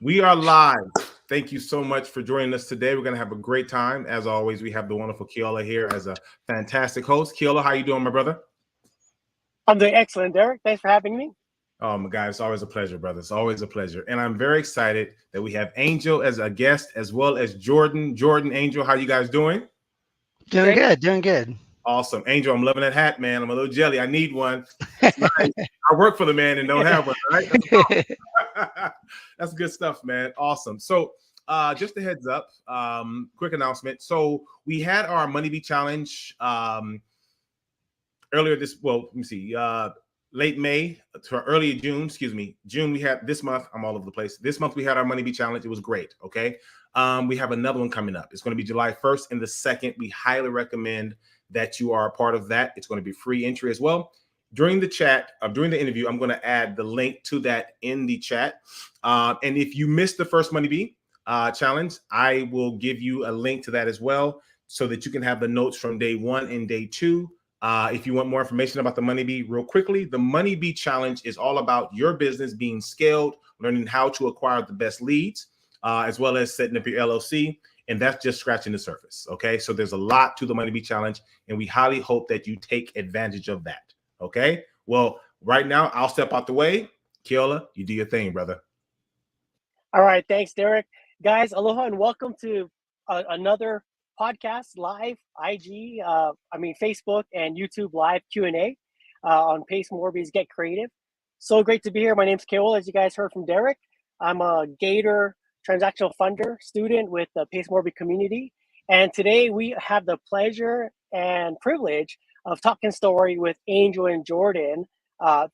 We are live. Thank you so much for joining us today. We're going to have a great time. As always, we have the wonderful Keola here as a fantastic host. Keola, how you doing, my brother? I'm doing excellent, Derek. Thanks for having me. Oh, my God, it's always a pleasure, brother. It's always a pleasure. And I'm very excited that we have Angel as a guest, as well as Jordan. Jordan, Angel, how you guys doing? Doing good, doing good. Awesome. Angel, I'm loving that hat, man. I'm a little jelly. I need one. That's nice. I work for the man and don't have one, right? That's good stuff, man. Awesome. So just a heads up, quick announcement. So we had our Money Bee Challenge earlier let me see, late May to early June, excuse me. June, we had this month, I'm all over the place. This month we had our Money Bee Challenge. It was great, okay? We have another one coming up. It's going to be July 1st and the 2nd. We highly recommend that you are a part of that. It's going to be free entry as well. During the chat, during the interview, I'm going to add the link to that in the chat. And if you missed the first Money Bee challenge, I will give you a link to that as well so that you can have the notes from day 1 and day 2. If you want more information about the Money Bee, real quickly, the Money Bee Challenge is all about your business being scaled, learning how to acquire the best leads, as well as setting up your LLC. And that's just scratching the surface. Okay. So there's a lot to the Money Bee Challenge, and we highly hope that you take advantage of that. Okay. Well, right now, I'll step out the way. Keola, you do your thing, brother. All right. Thanks, Derek. Guys, aloha and welcome to another podcast live, Facebook and YouTube live Q&A on Pace Morby's Get Creative. So great to be here. My name's Keola, as you guys heard from Derek. I'm a Gator transactional funder student with the Pace Morby community. And today we have the pleasure and privilege of talking story with Angel and Jordan.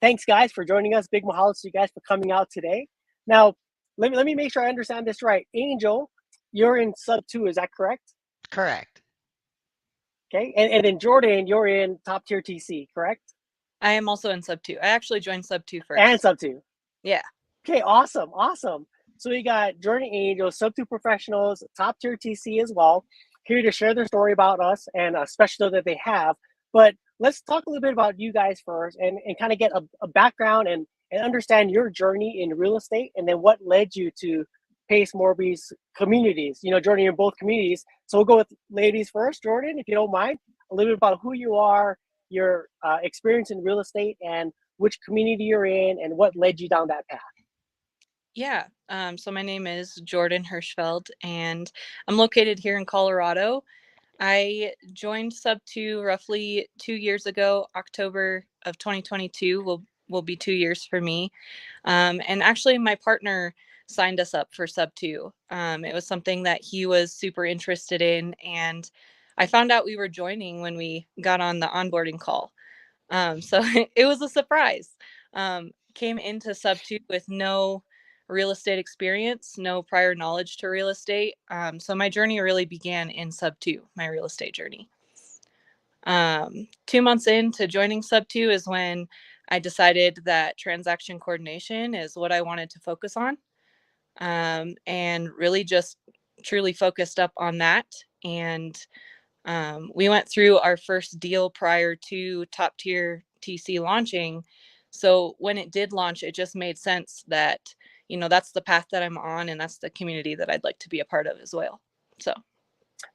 Thanks, guys, for joining us. Big mahalo to you guys for coming out today. Now, let me make sure I understand this right. Angel, you're in sub 2, is that correct? Correct. Okay, and then Jordan, you're in top tier TC, correct? I am also in sub 2. I actually joined sub 2 first. And sub 2. Yeah. Okay, awesome. So we got Jordan, Angel, sub 2 professionals, top tier TC as well, here to share their story about us and a special that they have. But let's talk a little bit about you guys first and kind of get a background and understand your journey in real estate, and then what led you to Pace Morby's communities. You know, Jordan, you're in both communities. So we'll go with ladies first. Jordan, if you don't mind, a little bit about who you are, your experience in real estate, and which community you're in, and what led you down that path. Yeah. So my name is Jordan Hirschfeld, and I'm located here in Colorado. I joined sub 2 roughly 2 years ago. October of 2022 will be 2 years for me. And actually, my partner signed us up for sub 2. It was something that he was super interested in, and I found out we were joining when we got on the onboarding call. So it was a surprise. Came into sub 2 with no real estate experience, no prior knowledge to real estate. So my journey really began in sub 2, my real estate journey. 2 months into joining sub 2 is when I decided that transaction coordination is what I wanted to focus on, and really just truly focused up on that. And we went through our first deal prior to top tier TC launching. So when it did launch, it just made sense that, you know, that's the path that I'm on, and that's the community that I'd like to be a part of as well. So.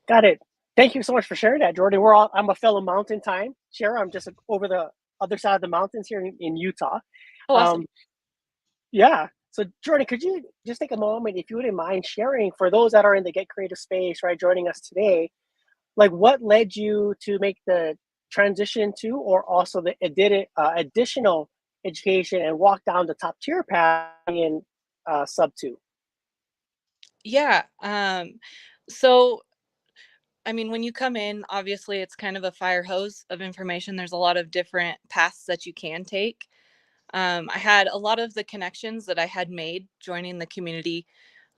Got it. Thank you so much for sharing that, Jordan. I'm a fellow mountain time sharer. I'm just over the other side of the mountains here in Utah. Oh, awesome. Yeah. So Jordan, could you just take a moment, if you wouldn't mind sharing, for those that are in the Get Creative space, right, joining us today, like what led you to make the transition to, or also the additional education and walk down the top tier path in sub 2? Yeah. So, I mean, when you come in, obviously it's kind of a fire hose of information. There's a lot of different paths that you can take. I had a lot of the connections that I had made joining the community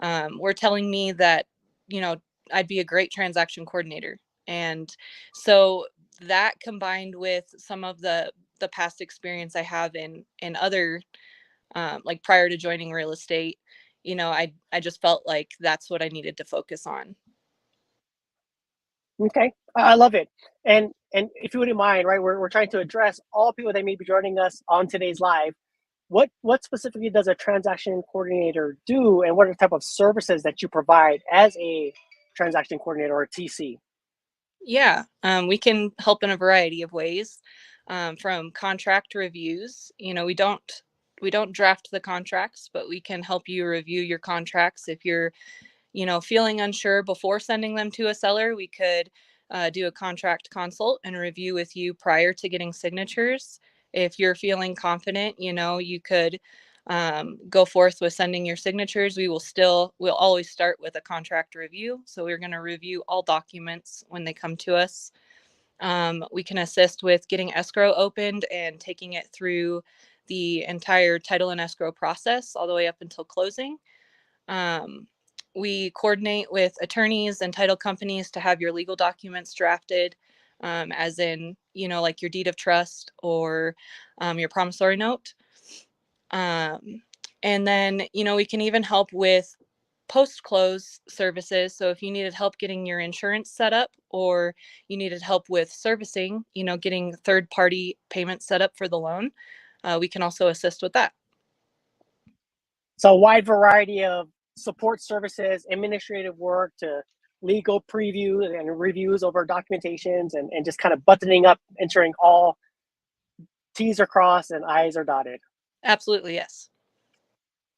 were telling me that, you know, I'd be a great transaction coordinator. And so that, combined with some of the past experience I have in other, like prior to joining real estate, you know, I just felt like that's what I needed to focus on. Okay, I love it. And if you wouldn't mind, right, we're trying to address all people that may be joining us on today's live. what specifically does a transaction coordinator do, and what are the type of services that you provide as a transaction coordinator or a TC? Yeah, we can help in a variety of ways, from contract reviews. We don't draft the contracts, but we can help you review your contracts. If you're feeling unsure before sending them to a seller, we could do a contract consult and review with you prior to getting signatures. If you're feeling confident, you could go forth with sending your signatures. We'll always start with a contract review. So we're going to review all documents when they come to us. We can assist with getting escrow opened and taking it through the entire title and escrow process all the way up until closing. Um, we coordinate with attorneys and title companies to have your legal documents drafted, as in, like your deed of trust or your promissory note. And then, we can even help with post-close services. So if you needed help getting your insurance set up, or you needed help with servicing, getting third-party payments set up for the loan, we can also assist with that. So a wide variety of support services, administrative work, to legal preview and reviews over documentations, and just kind of buttoning up, ensuring all T's are crossed and I's are dotted. Absolutely, yes.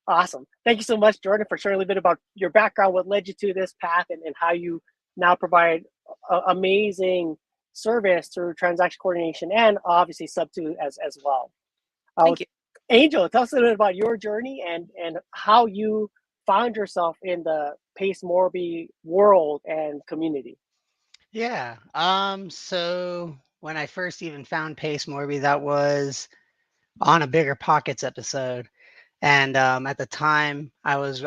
Awesome. Thank you so much, Jordan, for sharing a little bit about your background, what led you to this path, and how you now provide amazing service through transaction coordination and obviously Sub2 as well. Thank you. Angel, tell us a little bit about your journey and how you found yourself in the Pace Morby world and community. Yeah. So when I first even found Pace Morby, that was on a Bigger Pockets episode. And at the time, I was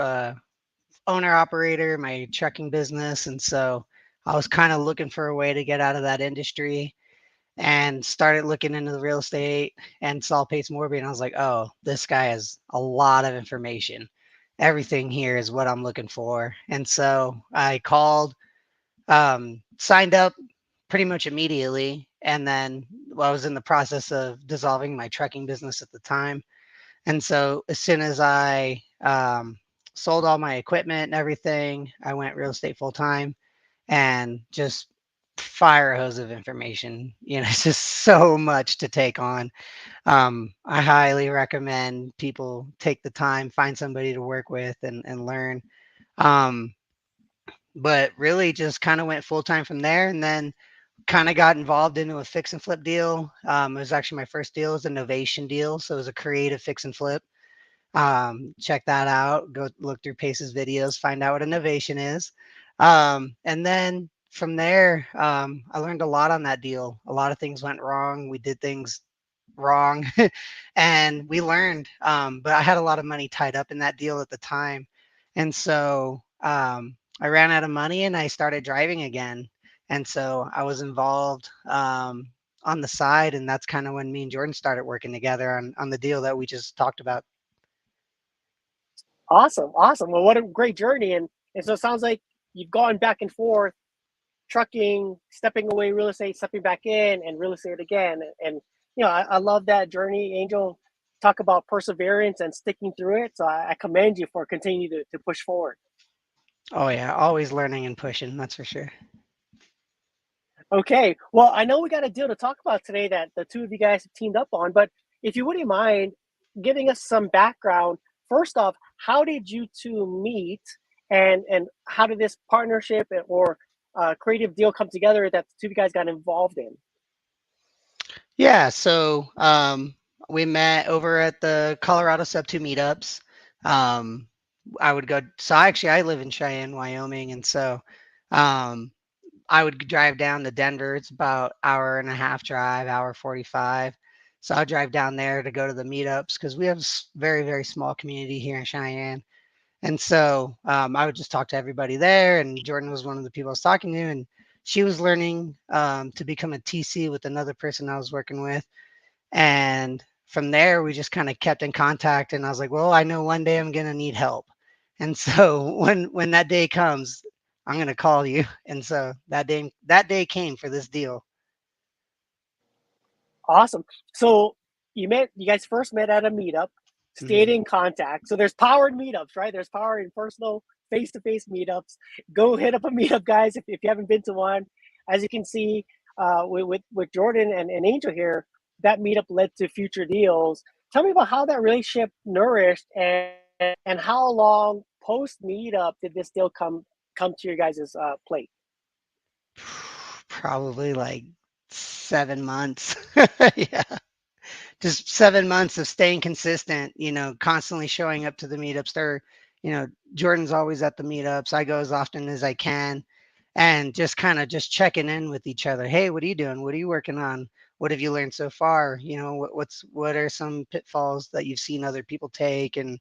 owner operator, my trucking business. And so I was kind of looking for a way to get out of that industry, and started looking into the real estate and saw Pace Morby. And I was like, oh, this guy has a lot of information. Everything here is what I'm looking for. And so I called, signed up pretty much immediately. And then I was in the process of dissolving my trucking business at the time. And so as soon as I sold all my equipment and everything, I went real estate full time, and just fire hose of information. It's just so much to take on. I highly recommend people take the time, find somebody to work with and learn. But really just kind of went full time from there, and then kind of got involved into a fix and flip deal. It was actually my first deal. It was a novation deal. So it was a creative fix and flip. Check that out. Go look through Pace's videos, find out what a novation is. And then from there, I learned a lot on that deal. A lot of things went wrong. We did things wrong and we learned. But I had a lot of money tied up in that deal at the time. And so I ran out of money and I started driving again. And so I was involved on the side. And that's kind of when me and Jordan started working together on the deal that we just talked about. Awesome. Well, what a great journey. And so it sounds like you've gone back and forth, trucking, stepping away real estate, stepping back in, and real estate again. And I love that journey, Angel. Talk about perseverance and sticking through it. So I commend you for continuing to push forward. Oh yeah, always learning and pushing, that's for sure. Okay. Well, I know we got a deal to talk about today that the two of you guys have teamed up on, but if you wouldn't mind giving us some background, first off, how did you two meet, and how did this partnership or creative deal come together that the two of you guys got involved in? Yeah, so we met over at the Colorado Sub2 meetups. I would go, so I live in Cheyenne, Wyoming, and so I would drive down to Denver. It's about hour and a half drive, hour 45. So I'll drive down there to go to the meetups because we have a very, very small community here in Cheyenne. And so I would just talk to everybody there. And Jordan was one of the people I was talking to. And she was learning to become a TC with another person I was working with. And from there, we just kind of kept in contact. And I was like, well, I know one day I'm going to need help. And so when that day comes, I'm going to call you. And so that day came for this deal. Awesome. So you guys first met at a meetup. stayed in contact. So there's power in meetups, right? There's power in personal face-to-face meetups. Go hit up a meetup, guys, if you haven't been to one. As you can see, with Jordan and Angel here, that meetup led to future deals. Tell me about how that relationship nourished, and how long post meetup did this deal come to your guys' plate? Probably like 7 months. Yeah. Just 7 months of staying consistent, constantly showing up to the meetups. Jordan's always at the meetups. I go as often as I can, and just kind of just checking in with each other. Hey, what are you doing? What are you working on? What have you learned so far? What are some pitfalls that you've seen other people take, and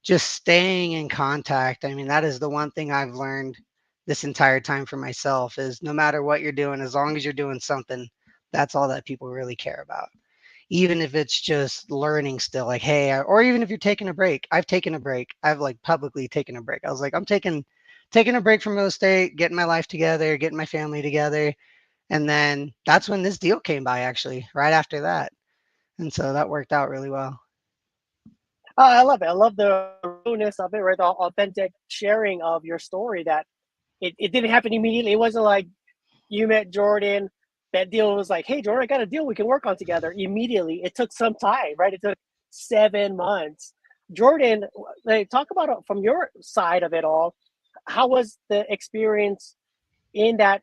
just staying in contact. I mean, that is the one thing I've learned this entire time for myself is no matter what you're doing, as long as you're doing something, that's all that people really care about. Even if it's just learning still, like, hey, or even if you're taking a break. I've taken a break. I've like publicly taken a break. I was like, I'm taking a break from real estate, getting my life together, getting my family together. And then that's when this deal came by, actually, right after that. And so that worked out really well. I love it. I love the realness of it, right? The authentic sharing of your story, that it didn't happen immediately. It wasn't like you met Jordan, that deal was like, hey, Jordan, I got a deal we can work on together immediately. It took some time, right? It took 7 months. Jordan, like, talk about it from your side of it all. How was the experience in that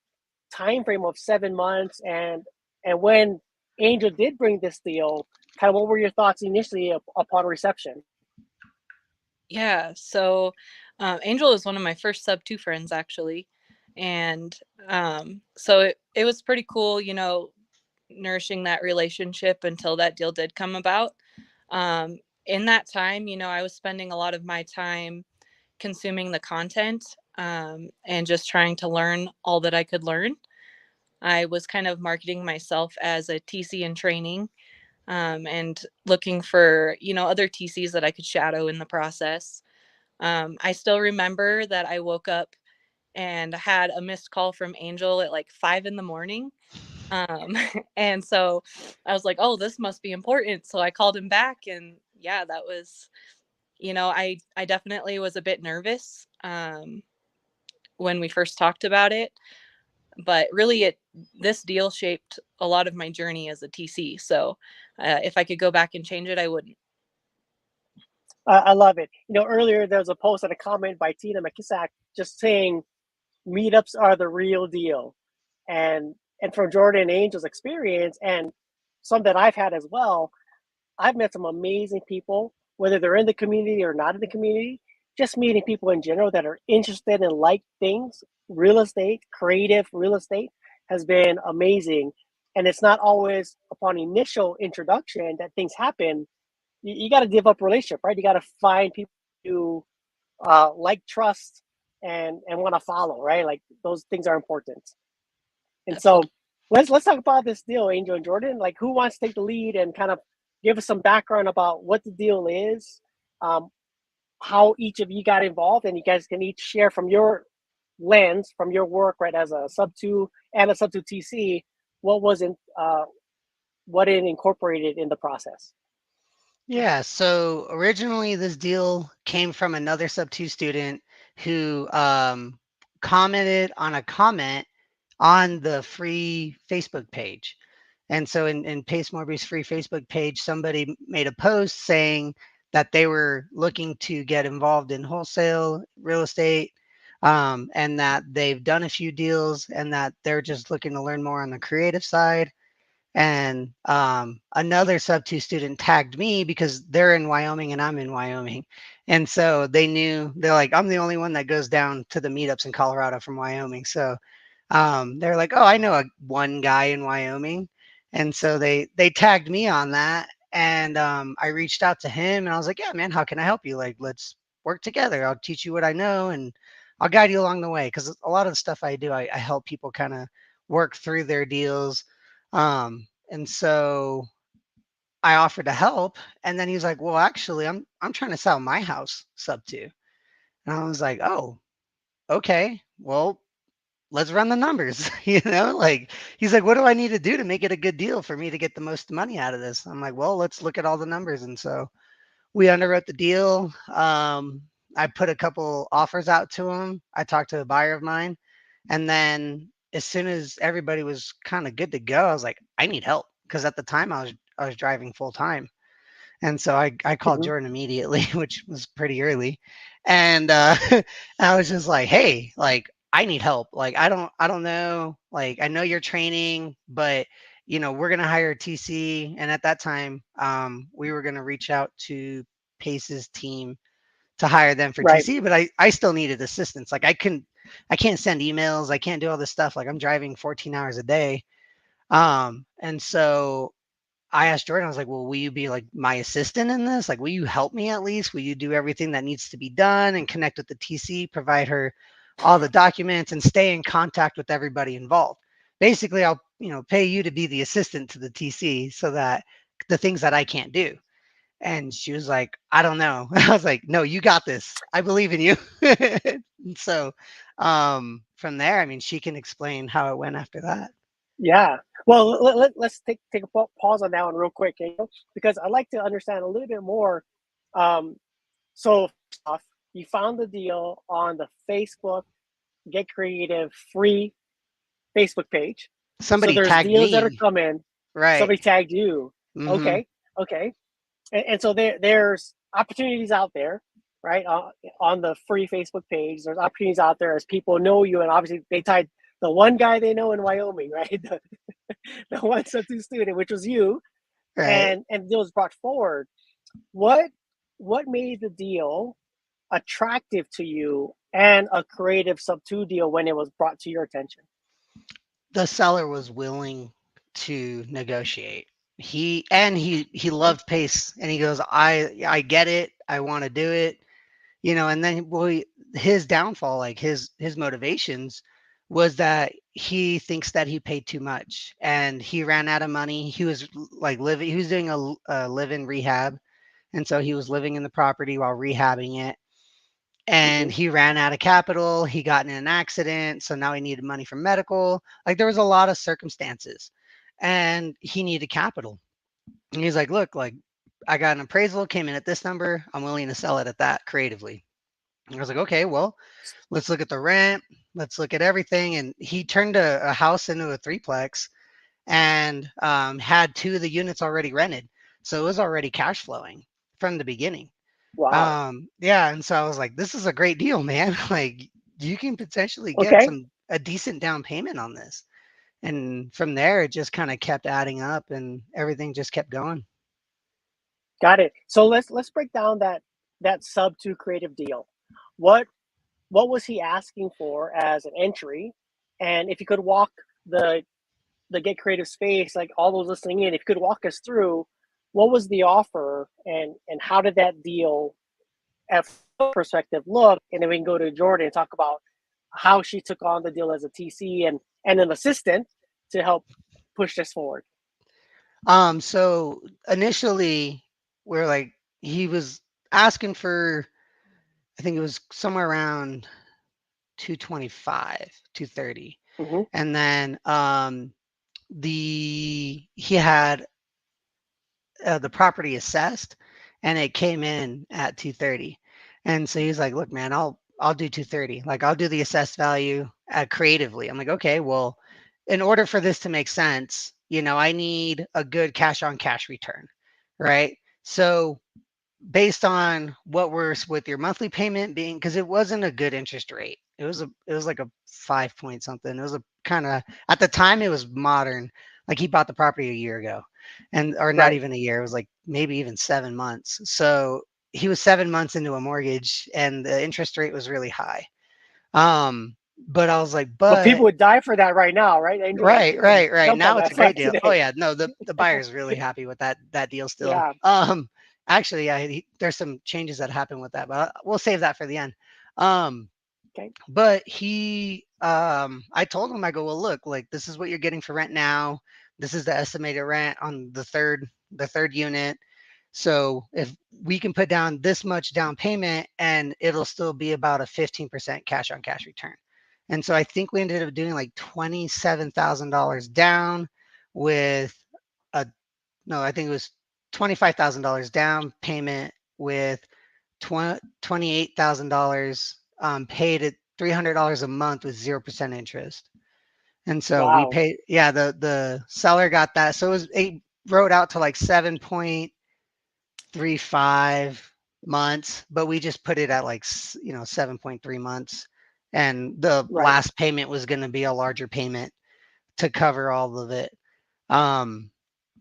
time frame of 7 months, and when Angel did bring this deal, kind of what were your thoughts initially upon reception? Yeah, so Angel is one of my first sub two friends, actually. And so it was pretty cool, nourishing that relationship until that deal did come about. In that time, I was spending a lot of my time consuming the content, and just trying to learn all that I could learn. I was kind of marketing myself as a TC in training, and looking for, other TCs that I could shadow in the process. I still remember that I woke up and had a missed call from Angel at like 5 in the morning. And so I was like, oh, this must be important. So I called him back, and yeah, that was, I definitely was a bit nervous, when we first talked about it, but really this deal shaped a lot of my journey as a TC. So if I could go back and change it, I wouldn't. I love it. Earlier there was a post and a comment by Tina McKissack just saying meetups are the real deal. And from Jordan and Angel's experience, and some that I've had as well, I've met some amazing people, whether they're in the community or not in the community. Just meeting people in general that are interested in like things, real estate, creative real estate, has been amazing. And it's not always upon initial introduction that things happen. You got to develop a relationship, right? You got to find people who like, trust, and want to follow, right? Like, those things are important. And so Absolutely. let's talk about this deal, Angel and Jordan. Like, who wants to take the lead and kind of give us some background about what the deal is, um, how each of you got involved, and you guys can each share from your lens, from your work, right, as a sub two and a sub two TC, what was in what it incorporated in the process. Yeah, so originally this deal came from another sub two student who commented on a comment on the free Facebook page. And so in Pace Morby's free Facebook page, somebody made a post saying that they were looking to get involved in wholesale real estate, and that they've done a few deals and that they're just looking to learn more on the creative side. And another sub two student tagged me because they're in Wyoming and I'm in Wyoming. And so they're like, I'm the only one that goes down to the meetups in Colorado from Wyoming. So they're like, oh, I know one guy in Wyoming. And so they tagged me on that. And I reached out to him and I was like, yeah, man, how can I help you? Like, let's work together. I'll teach you what I know and I'll guide you along the way. Because a lot of the stuff I do, I help people kind of work through their deals. And so I offered to help. And then he's like, well, actually, I'm trying to sell my house sub two. And I was like, oh, okay, well, let's run the numbers. Like, he's like, what do I need to do to make it a good deal for me to get the most money out of this? I'm like, well, let's look at all the numbers. And so we underwrote the deal. I put a couple offers out to him. I talked to a buyer of mine, and then as soon as everybody was kind of good to go, I was like, I need help, because at the time I was driving full time. And so I called Mhm. Jordan immediately, which was pretty early. And I was just like, hey, like, I need help. Like, I don't know. Like, I know you're training, but we're gonna hire a TC. And at that time, we were gonna reach out to Pace's team to hire them for Right. TC, but I still needed assistance. Like, I can't send emails, I can't do all this stuff. Like, I'm driving 14 hours a day. And so I asked Jordan, I was like, well, will you be like my assistant in this? Like, will you help me at least? Will you do everything that needs to be done and connect with the TC, provide her all the documents, and stay in contact with everybody involved? Basically, I'll, pay you to be the assistant to the TC so that the things that I can't do. And she was like, I don't know. I was like, no, you got this. I believe in you. And so from there, I mean, she can explain how it went after that. Yeah. Well, let's take a pause on that one real quick, because I'd like to understand a little bit more. So first off, you found the deal on the Facebook Get Creative free Facebook page. So Somebody there's tagged deals that are me. coming. Right. Somebody tagged you. Mm-hmm. Okay. Okay. And so there's opportunities out there, right? On the free Facebook page, there's opportunities out there as people know you, and obviously they tied the one guy they know in Wyoming, right? The one sub-2 student, which was you, Right. and the deal was brought forward. What what made the deal attractive to you and a creative sub-2 deal when it was brought to your attention? The seller was willing to negotiate. He loved pace, and he goes, I get it. I want to do it. And then his downfall, like his motivations, was that he thinks that he paid too much and he ran out of money. He was like living, he was doing a live-in rehab. And so he was living in the property while rehabbing it. And Mm-hmm. he ran out of capital. He got in an accident. So now he needed money for medical. Like, there was a lot of circumstances, and he needed capital. And he's like, look, like, I got an appraisal, came in at this number. I'm willing to sell it at that creatively. And I was like, okay, well, let's look at the rent. Let's look at everything. And he turned a house into a threeplex, and had two of the units already rented. So it was already cash flowing from the beginning. Wow. Yeah. And so I was like, this is a great deal, man. Like, you can potentially get Okay. a decent down payment on this. And from there, it just kind of kept adding up, and everything just kept going. Got it. So let's break down that sub-2 creative deal. What what was he asking for as an entry? And if you could walk the the Get Creative space, like all those listening in, if you could walk us through what was the offer and how did that deal at perspective look, and then we can go to Jordan and talk about how she took on the deal as a TC and an assistant to help push this forward. So initially, we're like, he was asking for, I think it was somewhere around 225, 230. Mm-hmm. And then he had the property assessed, and it came in at 230. And so he's like, look, man, I'll do 230. Like, I'll do the assessed value creatively. I'm like, okay, well, in order for this to make sense, I need a good cash on cash return, right? So based on what we're with your monthly payment being, because it wasn't a good interest rate. It was like a 5 point something. It was a kind of, at the time, it was modern. Like, he bought the property a year ago, and or not Right. even a year. It was like maybe even 7 months. So he was 7 months into a mortgage, and the interest rate was really high. But I was like, But people but would die for that right now, right? Angel, like right, people would right. jump on Now it's that a great flag deal. Oh today. yeah, no, the buyer's really happy with that deal still. Yeah. Actually, yeah, there's some changes that happen with that, but we'll save that for the end. Um, Okay. but I told him, I go, well, look, like, this is what you're getting for rent now. This is the estimated rent on the third unit. So if we can put down this much down payment, and it'll still be about a 15% cash on cash return. And so I think we ended up doing like $27,000 down with a, no, I think it was $25,000 down payment with $28,000 paid at $300 a month with 0% interest. And so we Wow. paid, yeah, the seller got that. So it wrote out to like 7.35 months, but we just put it at like, 7.3 months. And the Right. last payment was going to be a larger payment to cover all of it.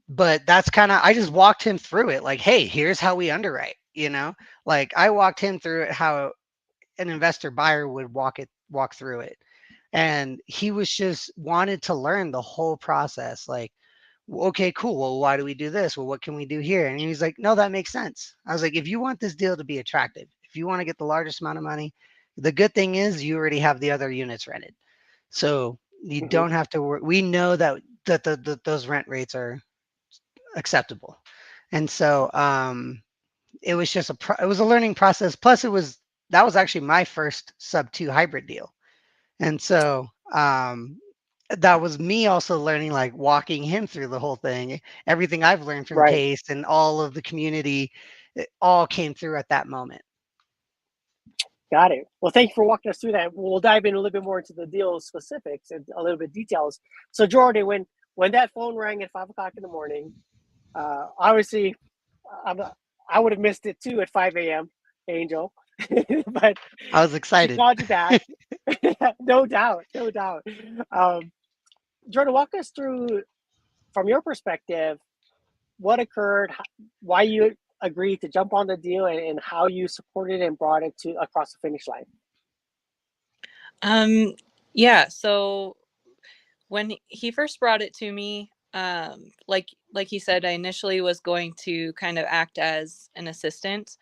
But that's kind of, I just walked him through it like, hey, here's how we underwrite, like I walked him through it how an investor buyer would walk through it. And he was just wanted to learn the whole process. Like, okay, cool. Well, why do we do this? Well, what can we do here? And he's like, no, that makes sense. I was like, if you want this deal to be attractive, if you want to get the largest amount of money, the good thing is you already have the other units rented. So you don't have to worry. We know that those rent rates are acceptable. And so it was just it was a learning process. Plus that was actually my first sub 2 hybrid deal. And so that was me also learning, like walking him through the whole thing. Everything I've learned from Right. Pace and all of the community, it all came through at that moment. Got it. Well, thank you for walking us through that. We'll dive in a little bit more into the deal specifics and a little bit details. So, Jordan, when that phone rang at 5:00 in the morning, obviously, I would have missed it too at 5 a.m. Angel, but I was she excited. called you back. No doubt. Jordan, walk us through, from your perspective, what occurred, why you agreed to jump on the deal, and how you supported and brought it to across the finish line. Yeah, so when he first brought it to me, like he said, I initially was going to kind of act as an assistant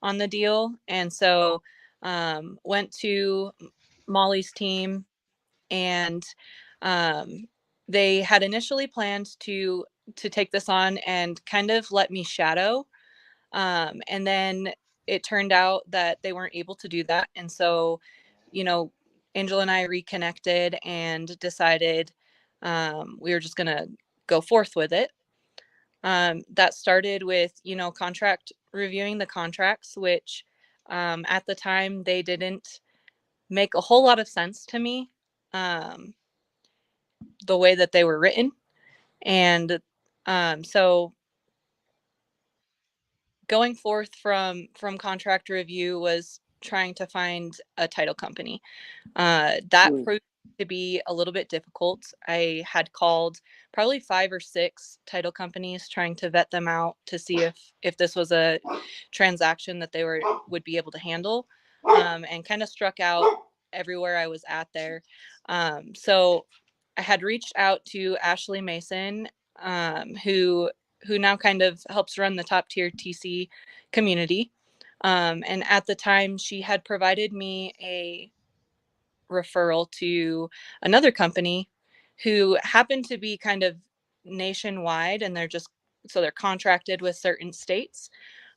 on the deal. And so went to Molly's team, and they had initially planned to take this on and kind of let me shadow. And then it turned out that they weren't able to do that. And so, Angel and I reconnected and decided we were just going to go forth with it. That started with, reviewing the contracts, which at the time they didn't make a whole lot of sense to me, the way that they were written. And so going forth from contract review was trying to find a title company. That proved to be a little bit difficult. I had called probably 5 or 6 title companies trying to vet them out to see if this was a transaction that they would be able to handle, and kind of struck out everywhere I was at there. So I had reached out to Ashley Mason, who now kind of helps run the top tier TC community. And at the time, she had provided me a referral to another company who happened to be kind of nationwide, and they're contracted with certain states.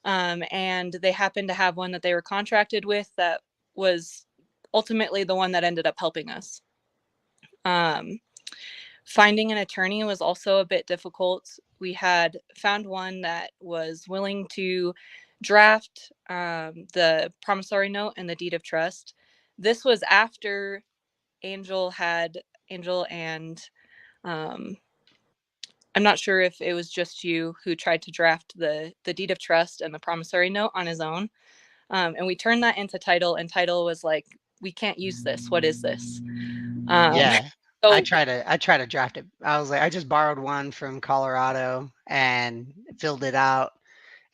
And they happened to have one that they were contracted with that was ultimately the one that ended up helping us. Finding an attorney was also a bit difficult. We had found one that was willing to draft the promissory note and the deed of trust. This was after Angel and I'm not sure if it was just you who tried to draft the deed of trust and the promissory note on his own. And we turned that into title, and title was like, we can't use this. What is this? Yeah. So I try to draft it. I was like, I just borrowed one from Colorado and filled it out.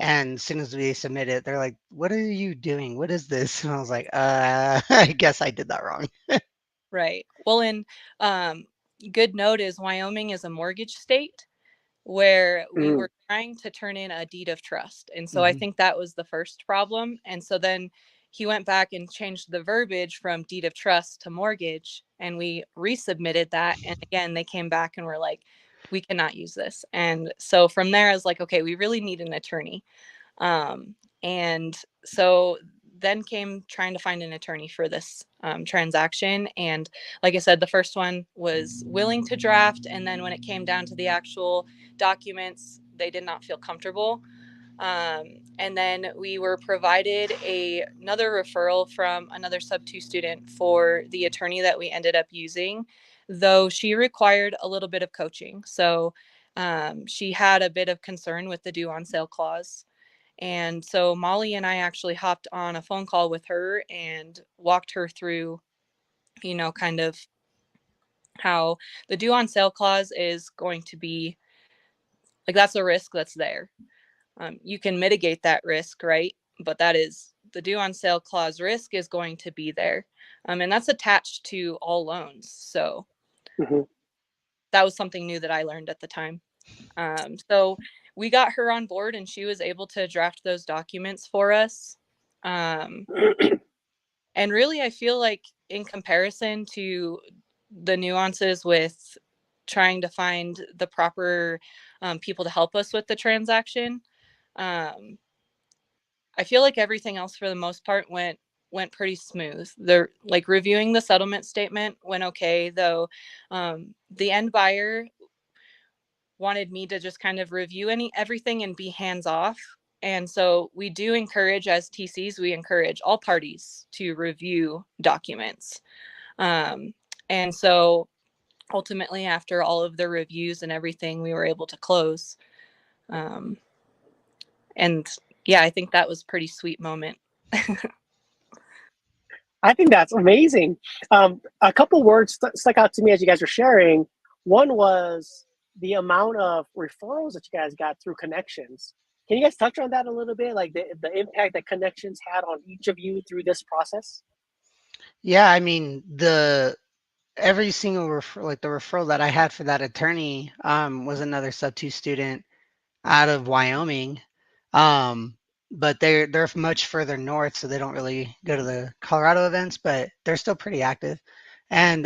And as soon as we submit it, they're like, what are you doing? What is this? And I was like, I guess I did that wrong. right. Well, and good note is Wyoming is a mortgage state where we were trying to turn in a deed of trust. And so I think that was the first problem. And so then he went back and changed the verbiage from deed of trust to mortgage, and we resubmitted that. And again, they came back and were like, we cannot use this. And so from there, I was like, okay, we really need an attorney. And so then came trying to find an attorney for this transaction. And like I said, the first one was willing to draft. And then when it came down to the actual documents, they did not feel comfortable. And then we were provided another referral from another sub 2 student for the attorney that we ended up using, though she required a little bit of coaching. So she had a bit of concern with the due on sale clause. And so Molly and I actually hopped on a phone call with her and walked her through, kind of how the due on sale clause is going to be like, that's a risk that's there. You can mitigate that risk, right? But that is the due on sale clause risk is going to be there. And that's attached to all loans. So that was something new that I learned at the time. So we got her on board and she was able to draft those documents for us. And really, I feel like in comparison to the nuances with trying to find the proper people to help us with the transaction, I feel like everything else for the most part went pretty smooth. The like reviewing the settlement statement went okay, though. The end buyer wanted me to just kind of review everything and be hands off. And so we do encourage, as TCs, we encourage all parties to review documents. And so ultimately, after all of the reviews and everything, we were able to close. And yeah, I think that was a pretty sweet moment. I think that's amazing. A couple words stuck out to me as you guys were sharing. One was the amount of referrals that you guys got through connections. Can you guys touch on that a little bit? Like the impact that connections had on each of you through this process? Yeah, I mean, every single the referral that I had for that attorney was another sub 2 student out of Wyoming. But they're much further north, so they don't really go to the Colorado events, but they're still pretty active. And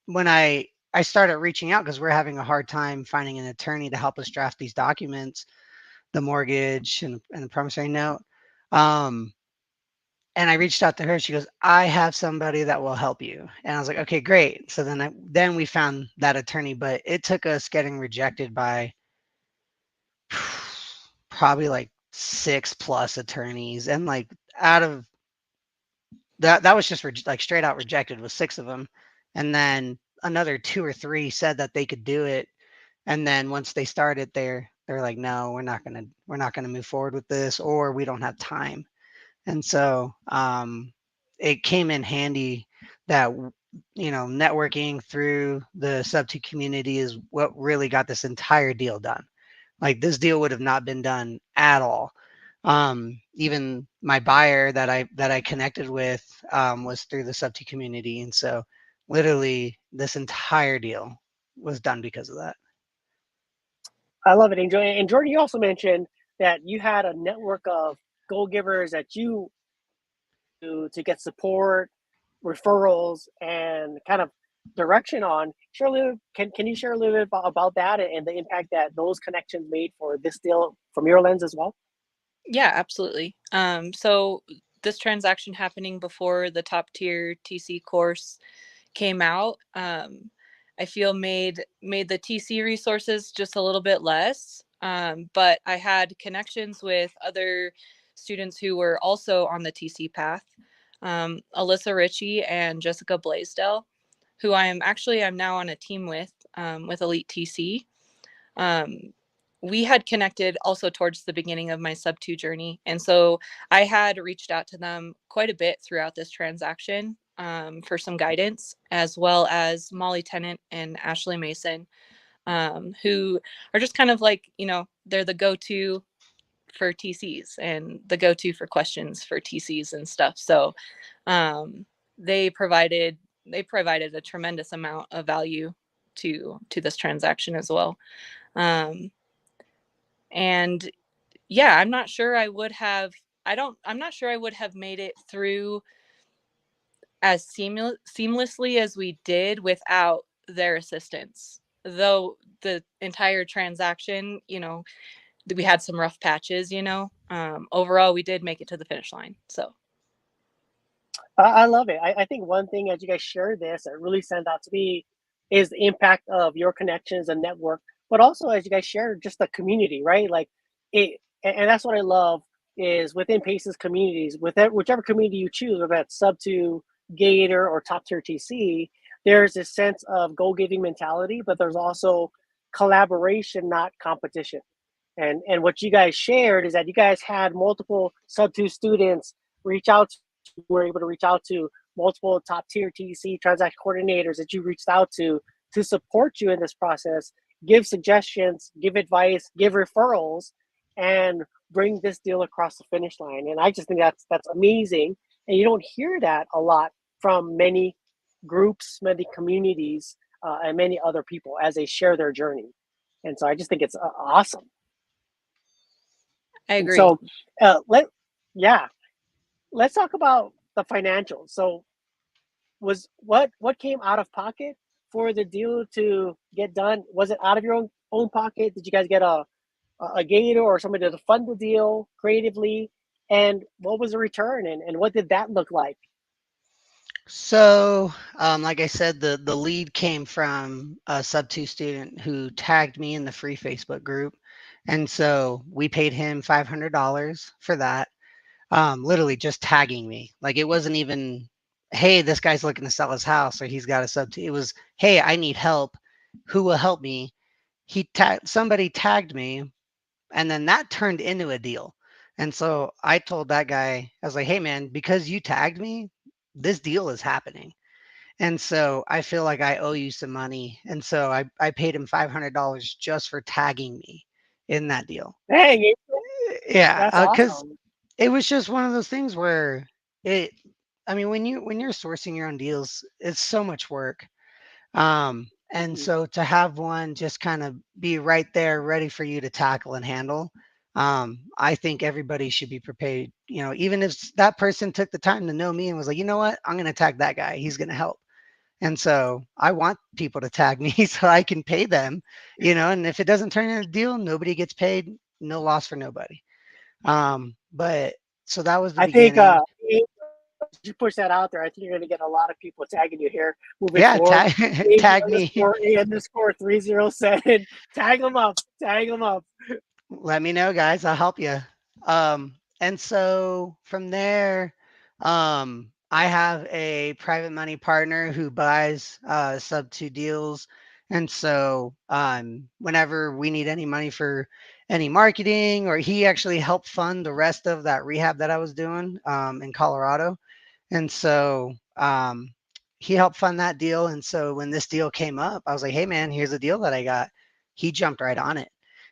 when I started reaching out because we're having a hard time finding an attorney to help us draft these documents, the mortgage and the promissory note. And I reached out to her. She goes, "I have somebody that will help you." And I was like, "Okay, great." So then we found that attorney, but it took us getting rejected by probably like 6+ attorneys, and like out of that was just like straight out rejected with 6 of them, and then another 2 or 3 said that they could do it, and then once they started, they're like, "No, we're not gonna move forward with this, or we don't have time." And so it came in handy that networking through the sub 2 community is what really got this entire deal done. Like, this deal would have not been done at all. Even my buyer that I connected with was through the sub 2 community, and so literally this entire deal was done because of that. I love it, Angel. And Jordan, you also mentioned that you had a network of go-givers that you to get support, referrals, and kind of direction on. Can you share a little bit about that and the impact that those connections made for this deal from your lens as well? Yeah, absolutely. So this transaction happening before the top tier TC course came out, I feel made the TC resources just a little bit less. But I had connections with other students who were also on the TC path, Alyssa Ritchie and Jessica Blaisdell, who I'm now on a team with Elite TC. We had connected also towards the beginning of my sub 2 journey. And so I had reached out to them quite a bit throughout this transaction for some guidance, as well as Molly Tennant and Ashley Mason, who are just kind of like, they're the go-to for TCs and the go-to for questions for TCs and stuff. So they provided a tremendous amount of value to this transaction as well. And yeah, I'm not sure I would have made it through as seamlessly as we did without their assistance. Though the entire transaction, we had some rough patches, overall we did make it to the finish line. So I love it. I think one thing as you guys share this that really stands out to me is the impact of your connections and network, but also as you guys share just the community, right? Like And that's what I love is within Pace's communities, with whichever community you choose, whether that's sub to Gator or top tier TC, there's this sense of go giving mentality, but there's also collaboration, not competition. And what you guys shared is that you guys had multiple sub two students reach out to, were able to reach out to multiple top tier TC transaction coordinators that you reached out to support you in this process, give suggestions, give advice, give referrals, and bring this deal across the finish line. And I just think that's amazing. And you don't hear that a lot from many groups, many communities, and many other people as they share their journey. And so I just think it's awesome. I And agree. so yeah, let's talk about the financials. So was what came out of pocket for the deal to get done? Was it out of your own pocket? Did you guys get a gator or somebody to fund the deal creatively? And what was the return and what did that look like? So, like I said, the lead came from a sub two student who tagged me in the free Facebook group, and so we paid him $500 for that. Literally just tagging me. Like it wasn't even, hey, this guy's looking to sell his house or he's got a sub two. It was, hey, I need help. Who will help me? Somebody tagged me, and then that turned into a deal. And so I told that guy, I was like, hey man, because you tagged me, this deal is happening. And so I feel like I owe you some money. And so I paid him $500 just for tagging me in that deal. Dang, Yeah, that's because awesome. it was just one of those things where it. I mean, when you're sourcing your own deals, it's so much work. And Mhm. so to have one just kind of be right there, ready for you to tackle and handle, I think everybody should be prepared. You know, even if that person took the time to know me and was like, you know what, I'm going to tag that guy. He's going to help. And so I want people to tag me so I can pay them, you know, and if it doesn't turn into a deal, nobody gets paid, no loss for nobody. But so that was the I think beginning. you push that out there. I think you're going to get a lot of people tagging you here moving Yeah, forward. AJ tag me. underscore A underscore 307. Tag them up. Tag them up. Let me know, guys. I'll help you. And so from there, I have a private money partner who buys sub two deals. And so whenever we need any money for any marketing, or he actually helped fund the rest of that rehab that I was doing in Colorado. And so he helped fund that deal. And so when this deal came up, I was like, hey, man, here's a deal that I got. He jumped right on it.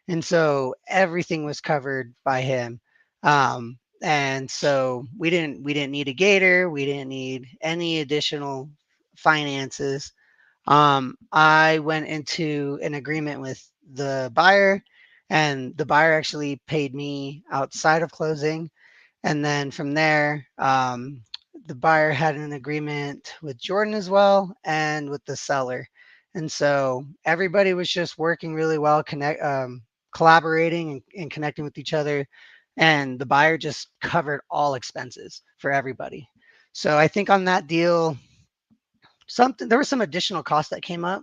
And so everything was covered by him. And so we didn't need a gator. We didn't need any additional finances. I went into an agreement with the buyer, and the buyer actually paid me outside of closing. And then from there, the buyer had an agreement with Jordan as well and with the seller. And so everybody was just working really well, collaborating and connecting with each other. And the buyer just covered all expenses for everybody. So I think on that deal, there was some additional costs that came up.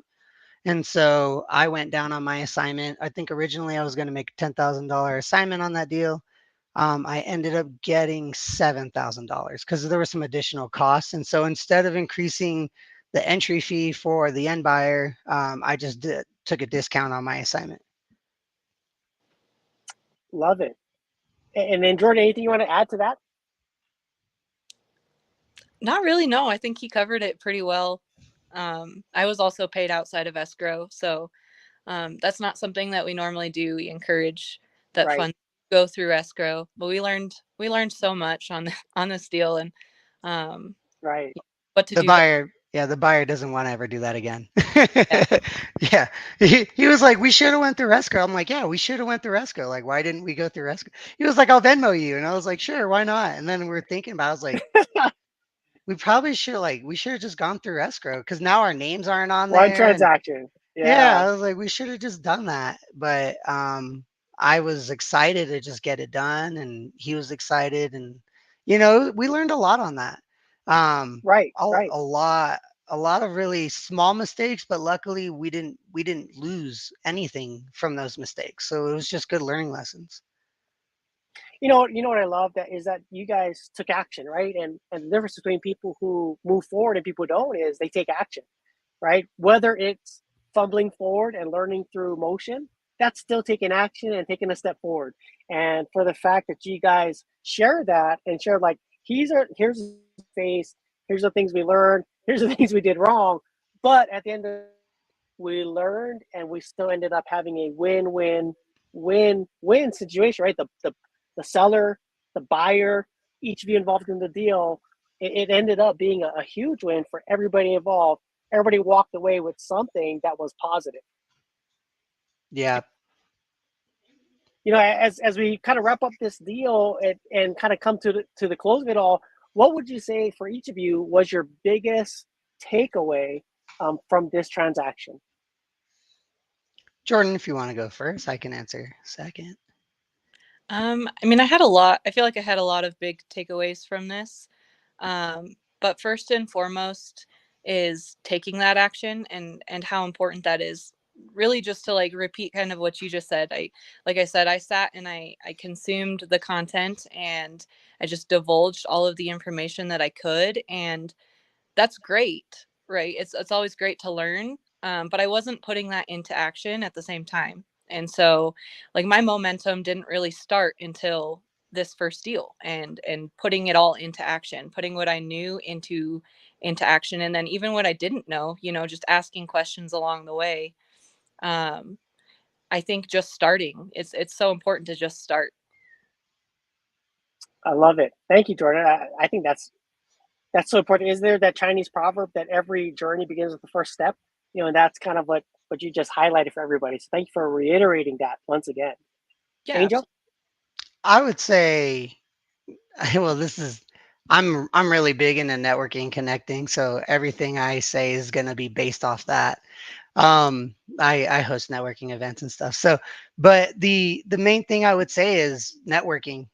And so I went down on my assignment. I think originally I was going to make a $10,000 assignment on that deal. I ended up getting $7,000 because there were some additional costs. And so instead of increasing the entry fee for the end buyer, I just took a discount on my assignment. Love it. And then, Jordan, anything you want to add to that? Not really. No, I think he covered it pretty well. I was also paid outside of escrow, so that's not something that we normally do. We encourage that Right. funds go through escrow, but we learned so much on this deal, and Right. what to The do. buyer doesn't want to ever do that again. Yeah. Yeah. He was like, we should have went through escrow. I'm like, yeah, we should have went through escrow. Like, why didn't we go through escrow? He was like, I'll Venmo you. And I was like, sure, why not? And then we were thinking about it, I was like, we should have just gone through escrow because now our names aren't on One there. And transaction. yeah, Yeah. I was like, we should have just done that. But I was excited to just get it done, and he was excited, and we learned a lot on that. Right. A, Right. a lot of really small mistakes, but luckily we didn't lose anything from those mistakes. So it was just good learning lessons. You know what I love that is that you guys took action, right? And the difference between people who move forward and people who don't is they take action, right? Whether it's fumbling forward and learning through motion, that's still taking action and taking a step forward. And for the fact that you guys share that and share like here's the face, here's the things we learned, here's the things we did wrong, but at the end of we learned and we still ended up having a win-win-win situation, right? The seller, the buyer, each of you involved in the deal, it ended up being a huge win for everybody involved. Everybody walked away with something that was positive. Yeah. You know, as we kind of wrap up this deal and kind of come to the close of it all, what would you say for each of you was your biggest takeaway from this transaction? Jordan, if you want to go first, I can answer second. I mean, I had a lot. I feel like I had a lot of big takeaways from this. But first and foremost is taking that action and how important that is. Really, just to like repeat kind of what you just said. Like I said, I sat and I consumed the content and I just divulged all of the information that I could, and that's great, right? It's always great to learn, but I wasn't putting that into action at the same time. And so, like, my momentum didn't really start until this first deal and putting it all into action, putting what I knew into action, and then even what I didn't know, just asking questions along the way. Um, I think just starting, it's so important to just start. I love it. Thank you, Jordan. I think that's so important. Is there that Chinese proverb that every journey begins with the first step? You know, and that's kind of what you just highlighted for everybody. So thank you for reiterating that once again. Yeah, Angel? I would say, well, this is I'm really big into networking, connecting, so everything I say is going to be based off that. I host networking events and stuff. So, but the main thing I would say is networking,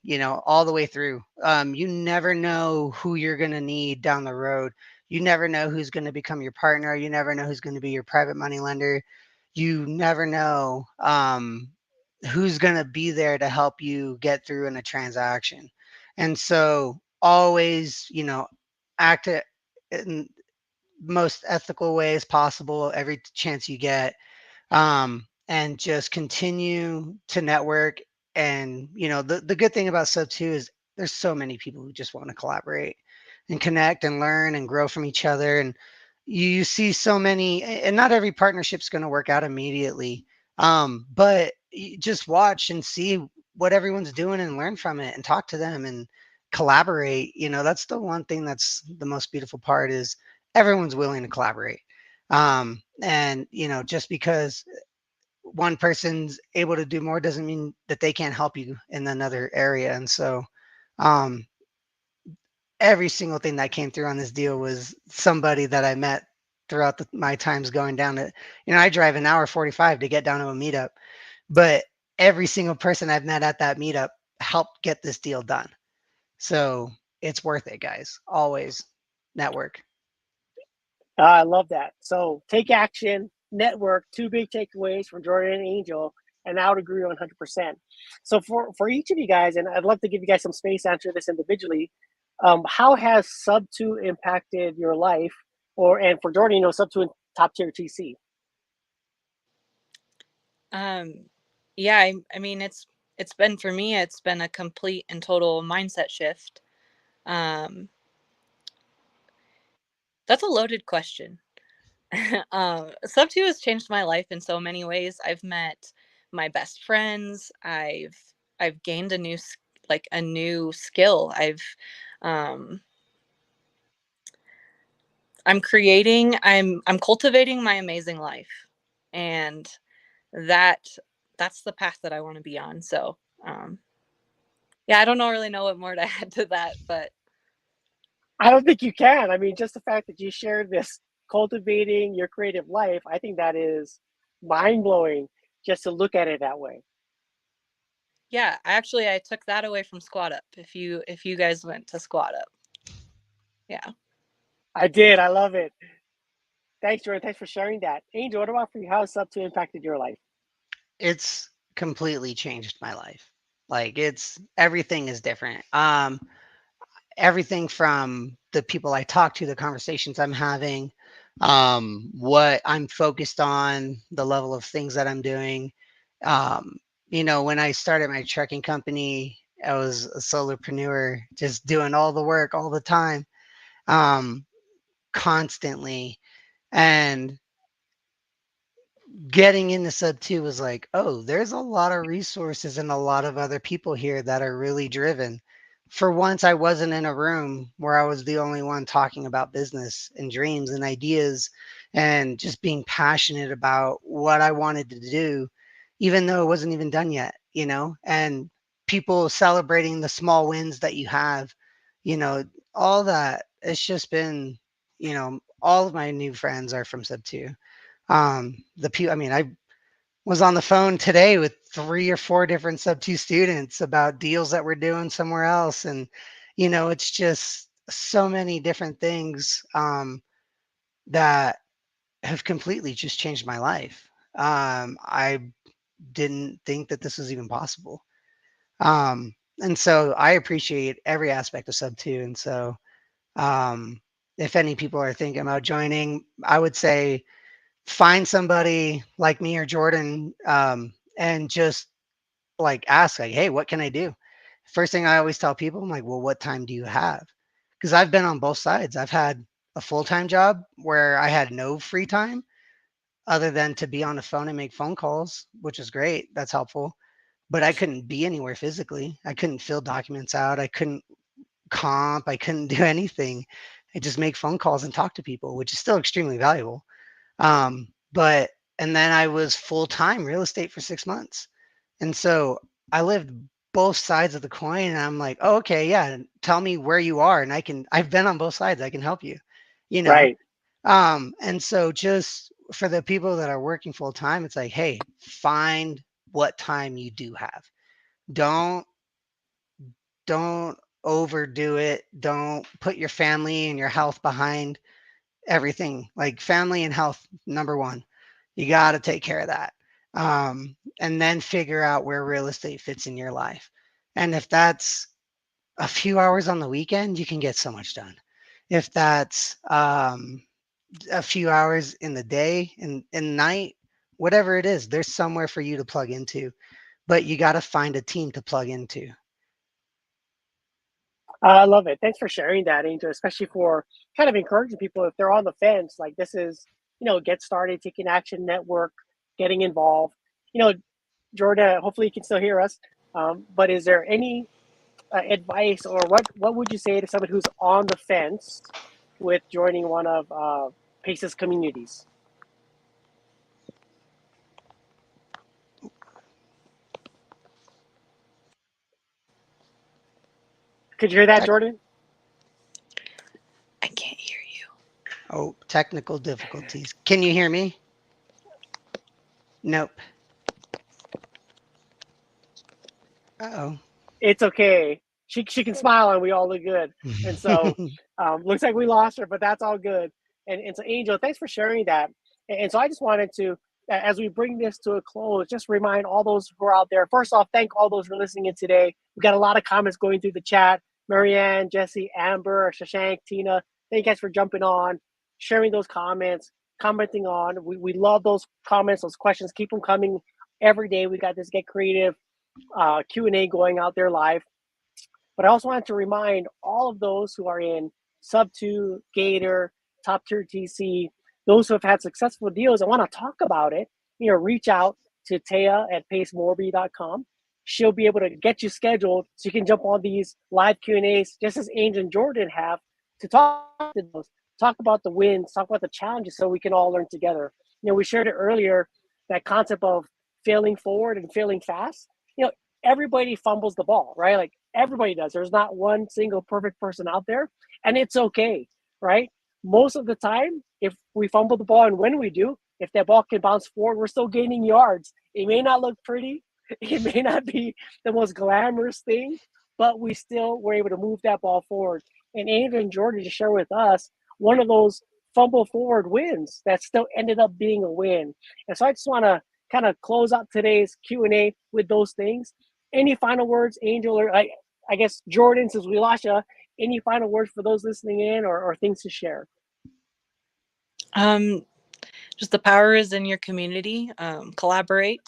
all the way through. You never know who you're going to need down the road. You never know who's going to become your partner. You never know who's going to be your private money lender. You never know who's going to be there to help you get through in a transaction. And so always, act in most ethical ways possible every chance you get, and just continue to network. And the good thing about sub 2 is there's so many people who just want to collaborate and connect and learn and grow from each other. And you see so many, and not every partnership's going to work out immediately, but you just watch and see what everyone's doing and learn from it and talk to them and collaborate. That's the one thing that's the most beautiful part, is everyone's willing to collaborate. And just because one person's able to do more doesn't mean that they can't help you in another area. And so um, every single thing that came through on this deal was somebody that I met throughout my times going down to, I drive an hour 45 to get down to a meetup, but every single person I've met at that meetup helped get this deal done. So it's worth it, guys. Always network. I love that. So take action, network, two big takeaways from Jordan and Angel, and I would agree 100%. So for each of you guys, and I'd love to give you guys some space to answer this individually, how has Sub 2 impacted your life? And for Jordan, Sub 2 and top tier TC. Yeah, I mean, it's been, for me, it's been a complete and total mindset shift. That's a loaded question. Sub 2 has changed my life in so many ways. I've met my best friends. I've gained a new skill. I'm cultivating my amazing life, and that's the path that I want to be on. So, yeah, I don't really know what more to add to that, but I don't think you can. I mean, just the fact that you shared this cultivating your creative life, I think that is mind blowing just to look at it that way. yeah, I took that away from Squad Up. If you guys went to Squad Up, yeah. I did. I love it. Thanks, Jordan. Thanks for sharing that. Angel, what about for you? How has Sub 2 impacted your life? It's completely changed my life. Like everything is different. Everything from the people I talk to, the conversations I'm having, what I'm focused on, the level of things that I'm doing. When I started my trucking company, I was a solopreneur, just doing all the work all the time, constantly. And getting into sub 2 was like, oh, there's a lot of resources and a lot of other people here that are really driven. For once, I wasn't in a room where I was the only one talking about business and dreams and ideas and just being passionate about what I wanted to do, even though it wasn't even done yet, and people celebrating the small wins that you have, all that. It's just been, all of my new friends are from sub 2. I was on the phone today with 3 or 4 different sub 2 students about deals that we're doing somewhere else. And, it's just so many different things that have completely just changed my life. I didn't think that this was even possible. And so I appreciate every aspect of sub 2. And so if any people are thinking about joining, I would say, find somebody like me or Jordan, and just like ask, like, hey, what can I do? First thing I always tell people, I'm like, well, what time do you have? Because I've been on both sides. I've had a full-time job where I had no free time other than to be on the phone and make phone calls, which is great. That's helpful. But I couldn't be anywhere physically. I couldn't fill documents out. I couldn't comp. I couldn't do anything. I just make phone calls and talk to people, which is still extremely valuable. But and then I was full-time real estate for 6 months. And so I lived both sides of the coin, and I'm like, oh, okay, yeah, tell me where you are. And I've been on both sides. I can help you, you know? Right. And so just for the people that are working full time, it's like, hey, find what time you do have. Don't overdo it. Don't put your family and your health behind everything. Like family and health, number one. You got to take care of that. And then figure out where real estate fits in your life. And if that's a few hours on the weekend, you can get so much done. If that's a few hours in the day and night, whatever it is, there's somewhere for you to plug into, but you got to find a team to plug into. I love it. Thanks for sharing that, Angel, especially for kind of encouraging people if they're on the fence. Like this is, get started, taking action, network, getting involved. Jordan, hopefully you can still hear us. But is there any advice, or what would you say to someone who's on the fence with joining one of Pace's communities? Could you hear that, Jordan? I can't hear you. Oh, technical difficulties. Can you hear me? Nope. Uh-oh. It's okay. She can smile and we all look good. And so looks like we lost her, but that's all good. And so Angel, thanks for sharing that. And so I just wanted to, as we bring this to a close, just remind all those who are out there. First off, thank all those who are listening in today. We got a lot of comments going through the chat. Marianne, Jesse, Amber, Shashank, Tina, thank you guys for jumping on, sharing those comments, commenting on. We love those comments, those questions. Keep them coming every day. We got this Get Creative Q&A going out there live. But I also wanted to remind all of those who are in sub 2, Gator, top tier TC, those who have had successful deals and want to talk about it, reach out to Taya at pacemorby.com. She'll be able to get you scheduled so you can jump on these live Q&As just as Angel and Jordan have to talk to those, talk about the wins, talk about the challenges so we can all learn together. We shared it earlier, that concept of failing forward and failing fast. Everybody fumbles the ball, right? Like everybody does. There's not one single perfect person out there, and it's okay, right? Most of the time, if we fumble the ball, and when we do, if that ball can bounce forward, we're still gaining yards. It may not look pretty, it may not be the most glamorous thing, but we still were able to move that ball forward. And Andrew and Jordan just share with us one of those fumble forward wins that still ended up being a win. And so I just want to kind of close out today's Q&A with those things. any final words, Angel, or I guess Jordan, since we lost you, any final words for those listening in, or things to share? Just the power is in your community. Collaborate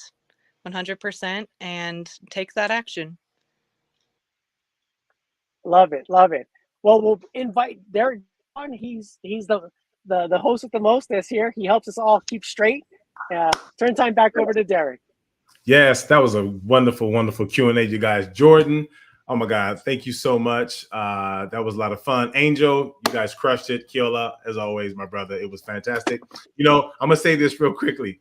100% and take that action. Love it, love it. Well, we'll invite Derek on. He's the host with the mostest here. He helps us all keep straight. Turn time back over to Derek. Yes, that was a wonderful, wonderful Q&A, you guys. Jordan, oh my God, thank you so much. That was a lot of fun. Angel, you guys crushed it. Keola, as always, my brother, it was fantastic. You know, I'm gonna say this real quickly.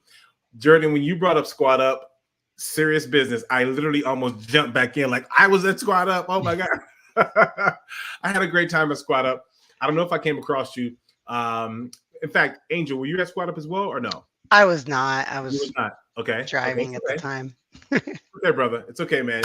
Jordan, when you brought up Squad Up, serious business, I literally almost jumped back in like I was at Squad Up. Oh my God. I had a great time at Squad Up. I don't know if I came across you. In fact, Angel, were you at Squad Up as well or no? I was not. I You was was not. Okay. driving Okay. at the time. Okay, brother. It's okay, man.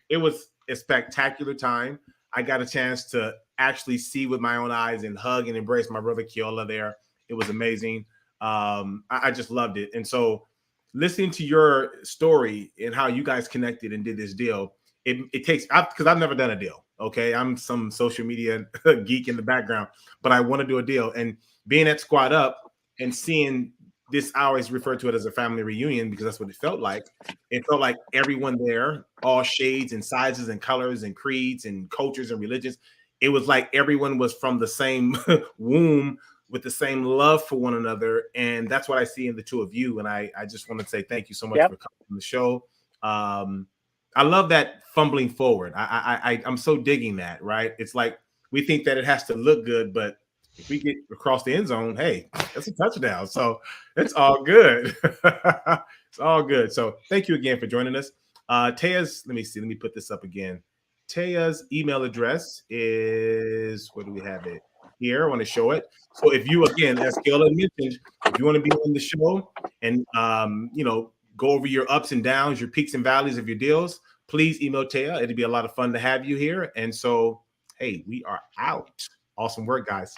It was a spectacular time. I got a chance to actually see with my own eyes and hug and embrace my brother Keola there. It was amazing. I just loved it. And so listening to your story and how you guys connected and did this deal, it takes, because I've never done a deal. Okay. I'm some social media geek in the background, but I want to do a deal. And being at Squad Up and seeing this, I always refer to it as a family reunion because that's what it felt like. It felt like everyone there, all shades and sizes and colors and creeds and cultures and religions. It was like everyone was from the same womb with the same love for one another. And that's what I see in the two of you. And I just want to say thank you so much for coming on the show. I love that fumbling forward. I'm so digging that, right? It's like we think that it has to look good, but if we get across the end zone, hey, that's a touchdown. So it's all good. It's all good. So thank you again for joining us. Taya's, let me put this up again. Taya's email address is, where do we have it? Here, I want to show it. So if you, again, as Keola mentioned, if you want to be on the show and, you know, go over your ups and downs, your peaks and valleys of your deals, please email Taya. It'd be a lot of fun to have you here. And so, hey, we are out. Awesome work, guys.